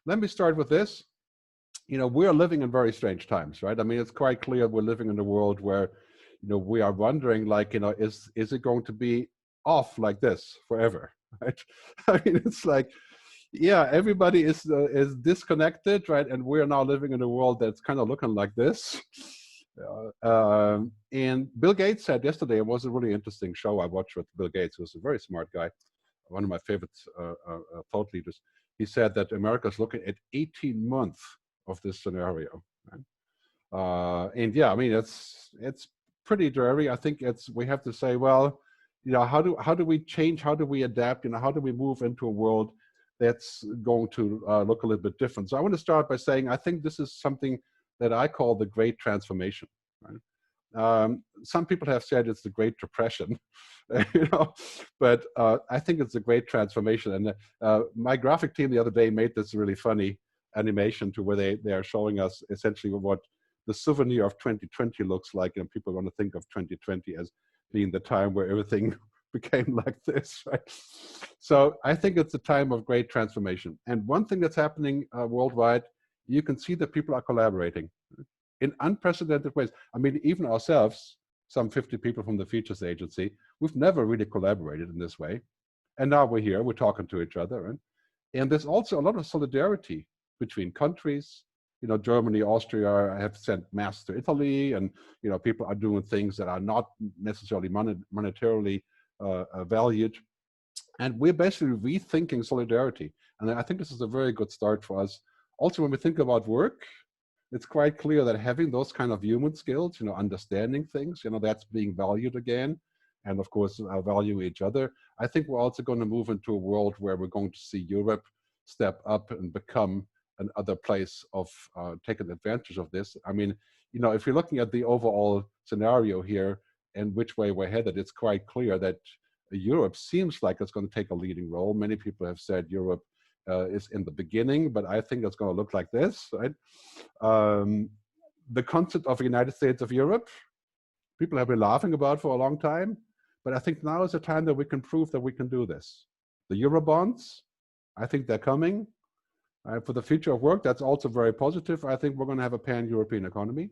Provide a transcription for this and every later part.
let me start with this. You know, we are living in very strange times, right? I mean, it's quite clear we're living in a world where, you know, we are wondering, like, you know, is it going to be off like this forever, right? I mean, it's like, yeah, everybody is disconnected, right? And we're now living in a world that's kind of looking like this. And Bill Gates said yesterday, it was a really interesting show I watched with Bill Gates, who's a very smart guy, one of my favorite thought leaders. He said that America's looking at 18 months of this scenario. Right? And yeah, I mean, it's pretty dreary. I think we have to say, well, you know, how do we change? How do we adapt? You know, how do we move into a world that's going to look a little bit different? So I want to start by saying, I think this is something that I call the Great Transformation. Right? Some people have said it's the Great Depression, you know, but I think it's a great transformation. And my graphic team the other day made this really funny animation to where they are showing us essentially what the souvenir of 2020 looks like, and people want to think of 2020 as being the time where everything became like this, right? So I think it's a time of great transformation. And one thing that's happening worldwide, you can see that people are collaborating in unprecedented ways. I mean, even ourselves, some 50 people from the Futures Agency, we've never really collaborated in this way. And now we're here, we're talking to each other. Right? And there's also a lot of solidarity between countries. You know, Germany, Austria have sent masks to Italy, and, you know, people are doing things that are not necessarily monetarily valued. And we're basically rethinking solidarity. And I think this is a very good start for us. Also, when we think about work, it's quite clear that having those kind of human skills, you know, understanding things, you know, that's being valued again. And of course, value each other. I think we're also going to move into a world where we're going to see Europe step up and become another place of taking advantage of this. I mean, you know, if you're looking at the overall scenario here and which way we're headed, it's quite clear that Europe seems like it's going to take a leading role. Many people have said Europe is in the beginning, but I think it's going to look like this, right? The concept of the United States of Europe, people have been laughing about for a long time, but I think now is the time that we can prove that we can do this. The Eurobonds, I think they're coming. For the future of work, that's also very positive. I think we're going to have a pan-European economy.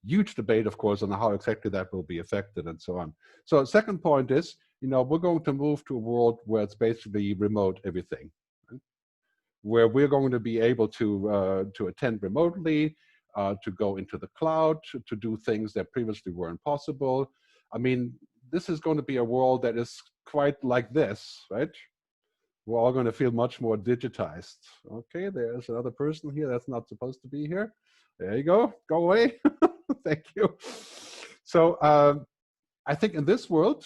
Huge debate, of course, on how exactly that will be affected and so on. So second point is, you know, we're going to move to a world where it's basically remote everything, right? Where we're going to be able to attend remotely, to go into the cloud, to do things that previously were impossible. I mean, this is going to be a world that is quite like this, right? We're all going to feel much more digitized. Okay, there's another person here that's not supposed to be here. There you go. Go away. Thank you. So I think in this world,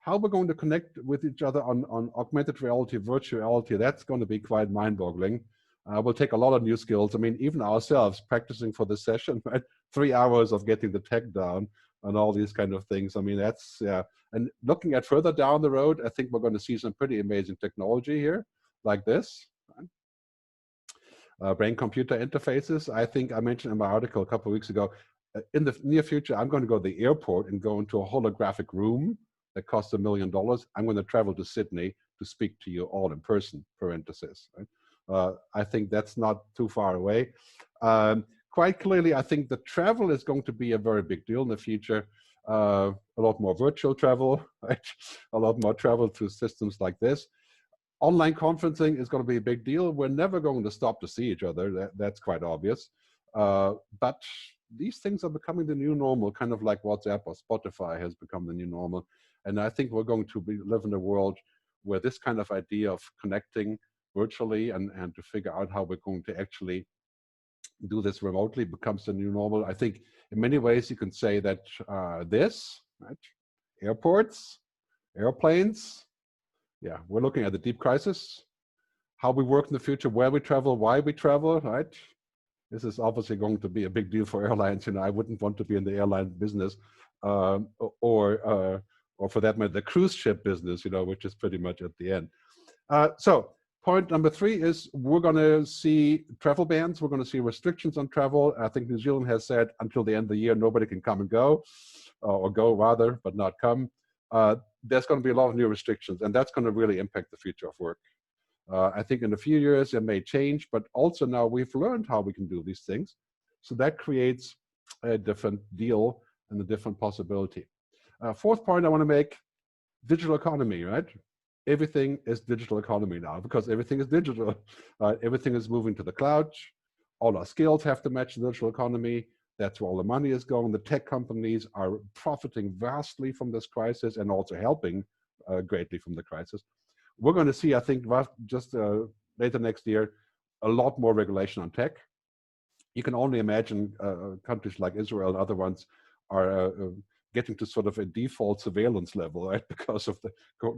how we're going to connect with each other on augmented reality, virtual reality, that's going to be quite mind-boggling. We'll take a lot of new skills. I mean, even ourselves practicing for this session, right? 3 hours of getting the tech down and all these kind of things. I mean, that's, yeah. And looking at further down the road, I think we're going to see some pretty amazing technology here, like this. Brain-computer interfaces. I think I mentioned in my article a couple of weeks ago, in the near future, I'm going to go to the airport and go into a holographic room that costs $1 million. I'm going to travel to Sydney to speak to you all in person, parenthesis. Right? I think that's not too far away. Quite clearly, I think the travel is going to be a very big deal in the future. A lot more virtual travel, right? A lot more travel through systems like this. Online conferencing is going to be a big deal. We're never going to stop to see each other. That's quite obvious. But these things are becoming the new normal, kind of like WhatsApp or Spotify has become the new normal. And I think we're going to live in a world where this kind of idea of connecting virtually and to figure out how we're going to actually do this remotely becomes the new normal. I think in many ways you can say that this, right? Airports, airplanes, yeah, we're looking at the deep crisis, how we work in the future, where we travel, why we travel, right? This is obviously going to be a big deal for airlines. You know, I wouldn't want to be in the airline business or for that matter, the cruise ship business, you know, which is pretty much at the end. So point number 3 is we're going to see travel bans. We're going to see restrictions on travel. I think New Zealand has said until the end of the year, nobody can come and go, or go rather, but not come. There's going to be a lot of new restrictions, and that's going to really impact the future of work. I think in a few years it may change, but also now we've learned how we can do these things. So that creates a different deal and a different possibility. Fourth point I want to make, digital economy, right? Everything is digital economy now because everything is digital. Everything is moving to the cloud. All our skills have to match the digital economy. That's where all the money is going. The tech companies are profiting vastly from this crisis and also helping greatly from the crisis. We're going to see, I think, just later next year, a lot more regulation on tech. You can only imagine countries like Israel and other ones are getting to sort of a default surveillance level, right, because of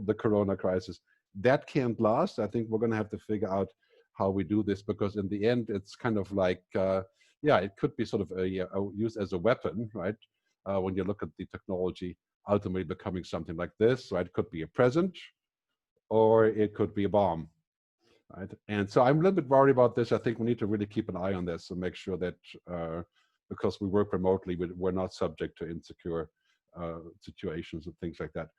the corona crisis. That can't last. I think we're going to have to figure out how we do this, because in the end, it's kind of like, yeah, it could be sort of used as a weapon, right? When you look at the technology ultimately becoming something like this, right? It could be a present, or it could be a bomb, right? And so I'm a little bit worried about this. I think we need to really keep an eye on this and make sure that because we work remotely, we're not subject to insecure situations and things like that.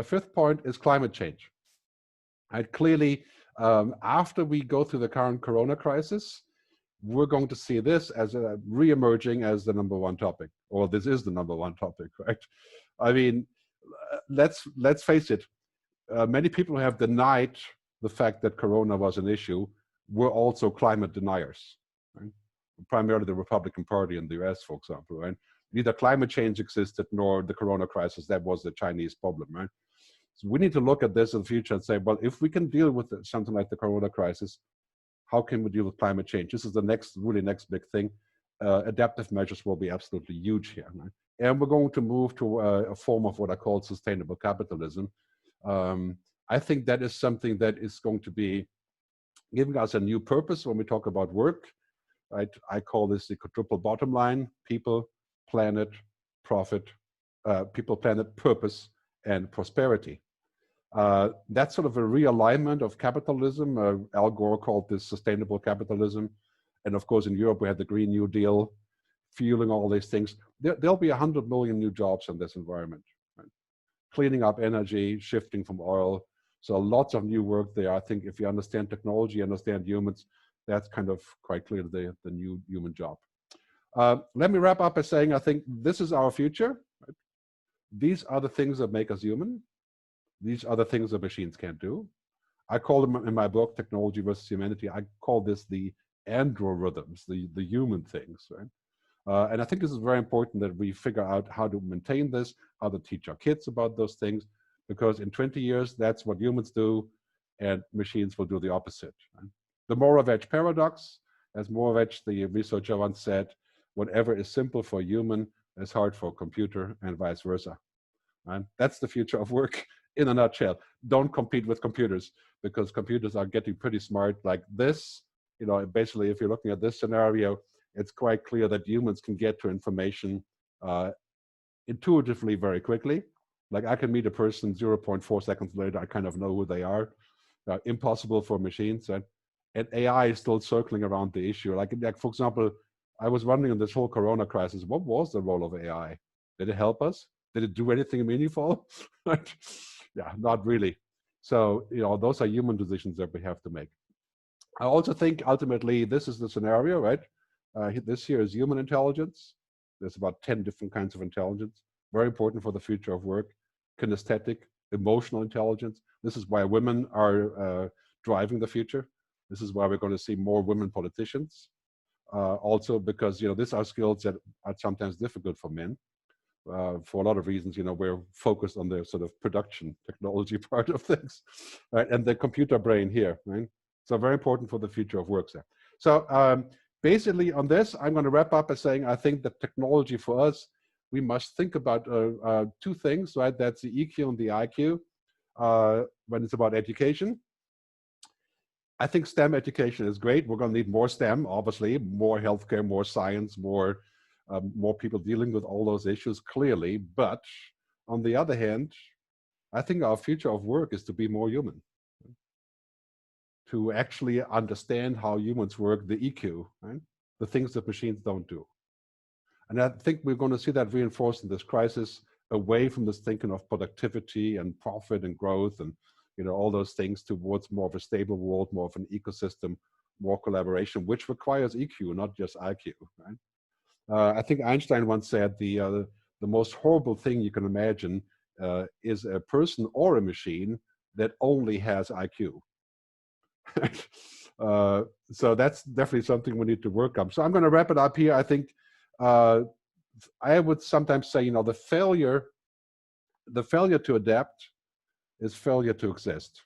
Fifth point is climate change. Right? Clearly, after we go through the current corona crisis, we're going to see this as re-emerging as the #1 topic, or this is the #1 topic, right? I mean, let's face it. Many people who have denied the fact that corona was an issue were also climate deniers, right? Primarily the Republican Party in the US, for example, right? Neither climate change existed nor the corona crisis. That was the Chinese problem, right? So we need to look at this in the future and say, well, if we can deal with something like the corona crisis, how can we deal with climate change? This is the next big thing. Adaptive measures will be absolutely huge here, right? And we're going to move to a form of what I call sustainable capitalism. I think that is something that is going to be giving us a new purpose when we talk about work, right? I call this the quadruple bottom line: people, planet, profit, people, planet, purpose, and prosperity. That's sort of a realignment of capitalism. Al Gore called this sustainable capitalism. And of course, in Europe, we had the Green New Deal fueling all these things. There'll be 100 million new jobs in this environment, right? Cleaning up energy, shifting from oil. So lots of new work there. I think if you understand technology, understand humans, that's kind of quite clear the new human job. Let me wrap up by saying I think this is our future. Right? These are the things that make us human. These are the things that machines can't do. I call them in my book, Technology versus Humanity, I call this the androrhythms, the human things, right? And I think this is very important that we figure out how to maintain this, how to teach our kids about those things, because in 20 years, that's what humans do, and machines will do the opposite. Right? The Moravec paradox, as Moravec, the researcher, once said, whatever is simple for a human is hard for a computer, and vice versa. Right? That's the future of work in a nutshell. Don't compete with computers, because computers are getting pretty smart like this. You know, basically, if you're looking at this scenario, it's quite clear that humans can get to information intuitively very quickly. Like I can meet a person 0.4 seconds later, I kind of know who they are. Impossible for machines. And AI is still circling around the issue. Like for example, I was wondering in this whole corona crisis, what was the role of AI? Did it help us? Did it do anything meaningful? Yeah, not really. So, you know, those are human decisions that we have to make. I also think ultimately this is the scenario, right? This here is human intelligence. There's about 10 different kinds of intelligence, very important for the future of work. Kinesthetic, emotional intelligence. This is why women are driving the future. This is why we're going to see more women politicians. Also because, you know, these are skills that are sometimes difficult for men. For a lot of reasons, you know, we're focused on the sort of production technology part of things, right? And the computer brain here, right? So very important for the future of work there. So basically on this, I'm going to wrap up by saying I think that technology for us, we must think about two things, right? That's the EQ and the IQ when it's about education. I think STEM education is great. We're going to need more STEM, obviously, more healthcare, more science, more people dealing with all those issues, clearly. But on the other hand, I think our future of work is to be more human, to actually understand how humans work, the EQ, right? The things that machines don't do. And I think we're going to see that reinforced in this crisis, away from this thinking of productivity and profit and growth and you know, all those things towards more of a stable world, more of an ecosystem, more collaboration, which requires EQ, not just IQ, right? I think Einstein once said the most horrible thing you can imagine is a person or a machine that only has IQ. So that's definitely something we need to work on. So I'm going to wrap it up here. I think I would sometimes say, you know, the failure to adapt is failure to exist.